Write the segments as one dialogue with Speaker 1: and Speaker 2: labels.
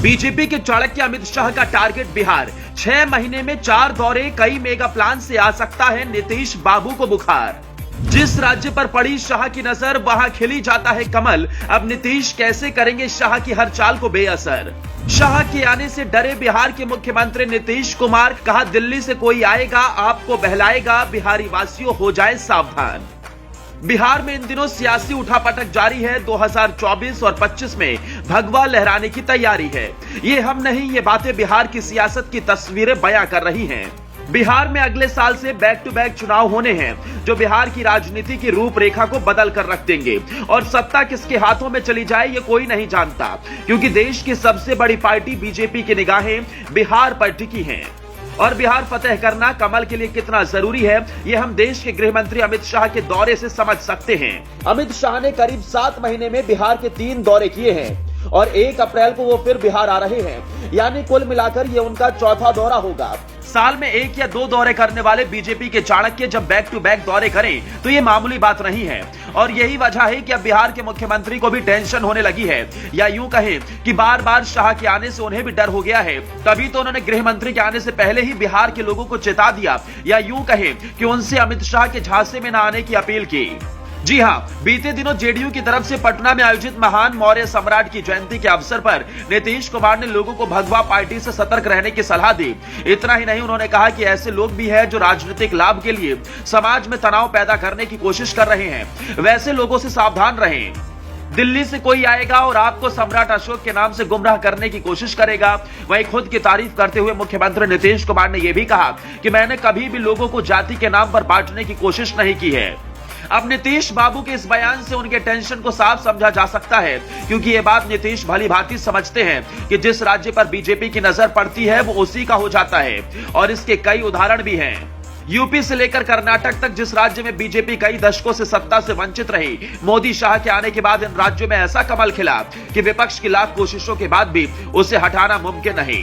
Speaker 1: BJP के चाणक्य अमित शाह का target Bihar. 6 महीने में 4 दौरे, कई मेगा प्लान से आ सकता है नीतीश बाबू को बुखार। जिस राज्य पर पड़ी शाह की नजर वहां खिली जाता है कमल। अब नीतीश कैसे करेंगे शाह की हर चाल को बेअसर। शाह के आने से डरे बिहार के मुख्यमंत्री नीतीश कुमार। कहा दिल्ली से कोई आएगा आपको बहलाएगा, बिहारी वासियों हो जाए सावधान। बिहार में इन दिनों सियासी उठापटक जारी है। 2024 और 25 में भगवा लहराने की तैयारी है। ये हम नहीं, ये बातें बिहार की सियासत की तस्वीरें बयां कर रही हैं। बिहार में अगले साल से बैक टू बैक चुनाव होने हैं जो बिहार की राजनीति की रूपरेखा को बदल कर रख देंगे। और सत्ता किसके हाथों में चली जाए ये कोई नहीं जानता, क्योंकि देश की सबसे बड़ी पार्टी बीजेपी की निगाहें बिहार पर टिकी हैं। और बिहार फतेह करना कमल के लिए कितना जरूरी है ये हम देश के गृह मंत्री अमित शाह के दौरे से समझ सकते हैं। अमित शाह ने करीब 7 महीने में बिहार के 3 दौरे किए हैं और 1 अप्रैल को वो फिर बिहार आ रहे हैं, यानी कुल मिलाकर ये उनका चौथा दौरा होगा। साल में 1 या 2 दौरे करने वाले बीजेपी के चाणक्य जब बैक टू बैक दौरे करें तो ये मामूली बात नहीं है। और यही वजह है कि अब बिहार के मुख्यमंत्री को भी टेंशन होने लगी है, या यूं कहें कि बार बार शाह के आने से उन्हें भी डर हो गया है। तभी तो उन्होंने गृह मंत्री के आने से पहले ही बिहार के लोगों को चेता दिया, या यूं कहें कि उनसे अमित शाह के झांसे में न आने की अपील की। जी हां, बीते दिनों जेडीयू की तरफ से पटना में आयोजित महान मौर्य सम्राट की जयंती के अवसर पर नीतीश कुमार ने लोगों को भगवा पार्टी से सतर्क रहने की सलाह दी। इतना ही नहीं, उन्होंने कहा कि ऐसे लोग भी हैं जो राजनीतिक लाभ के लिए समाज में तनाव पैदा करने की कोशिश कर रहे हैं, वैसे लोगों से सावधान रहें। दिल्ली से कोई आएगा और आपको सम्राट अशोक के नाम से गुमराह करने की कोशिश करेगा। वहीं खुद की तारीफ करते हुए मुख्यमंत्री नीतीश कुमार ने यह भी कहा कि मैंने कभी भी लोगों को जाति के नाम पर बांटने की कोशिश नहीं की है। अब नीतीश बाबू के इस बयान से उनके टेंशन को साफ समझा जा सकता है, क्योंकि ये बात नीतीश भली भांति समझते हैं कि जिस राज्य पर बीजेपी की नजर पड़ती है वो उसी का हो जाता है। और इसके कई उदाहरण भी हैं। यूपी से लेकर कर्नाटक तक जिस राज्य में बीजेपी कई दशकों से सत्ता से वंचित रही, मोदी शाह के आने के बाद इन राज्यों में ऐसा कमल खिला कि विपक्ष की लाख कोशिशों के बाद भी उसे हटाना मुमकिन नहीं।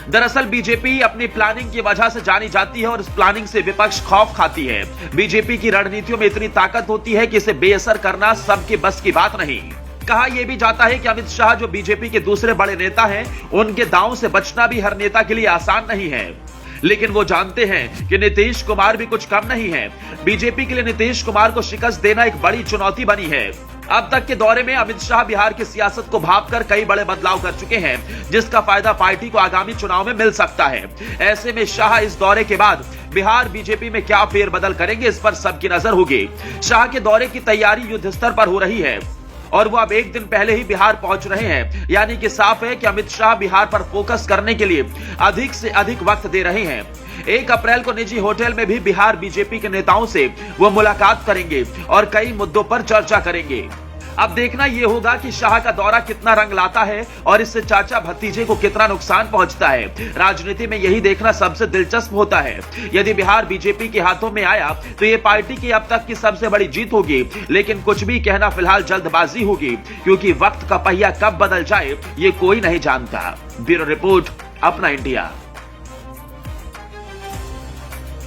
Speaker 1: दरअसल बीजेपी अपनी प्लानिंग की वजह से जानी जाती है और इस प्लानिंग से विपक्ष खौफ खाती है। बीजेपी की रणनीतियों में इतनी ताकत होती है कि इसे बेअसर करना सबके बस की बात नहीं। कहा यह भी जाता है कि अमित शाह जो बीजेपी के दूसरे बड़े नेता हैं, उनके दांव से बचना भी हर नेता के लिए आसान नहीं है। लेकिन वो जानते हैं कि नीतीश कुमार भी कुछ कम नहीं है। बीजेपी के लिए नीतीश कुमार को शिकस्त देना एक बड़ी चुनौती बनी है। अब तक के दौरे में अमित शाह बिहार की सियासत को भांपकर कई बड़े बदलाव कर चुके हैं, जिसका फायदा पार्टी को आगामी चुनाव में मिल सकता है। ऐसे में शाह इस दौरे के बाद बिहार बीजेपी में क्या फेरबदल करेंगे, इस पर सबकी नजर होगी। शाह के दौरे की तैयारी युद्ध स्तर पर हो रही है और वो अब 1 दिन पहले ही बिहार पहुंच रहे हैं, यानी कि साफ है कि अमित शाह बिहार पर फोकस करने के लिए अधिक से अधिक वक्त दे रहे हैं। 1 अप्रैल को निजी होटल में भी बिहार बीजेपी के नेताओं से वो मुलाकात करेंगे और कई मुद्दों पर चर्चा करेंगे। अब देखना यह होगा कि शाह का दौरा कितना रंग लाता है और इससे चाचा भतीजे को कितना नुकसान पहुंचता है। राजनीति में यही देखना सबसे दिलचस्प होता है। यदि बिहार बीजेपी के हाथों में आया तो ये पार्टी की अब तक की सबसे बड़ी जीत होगी, लेकिन कुछ भी कहना फिलहाल जल्दबाजी होगी, क्योंकि वक्त का पहिया कब बदल जाए ये कोई नहीं जानता। ब्यूरो रिपोर्ट, अपना इंडिया।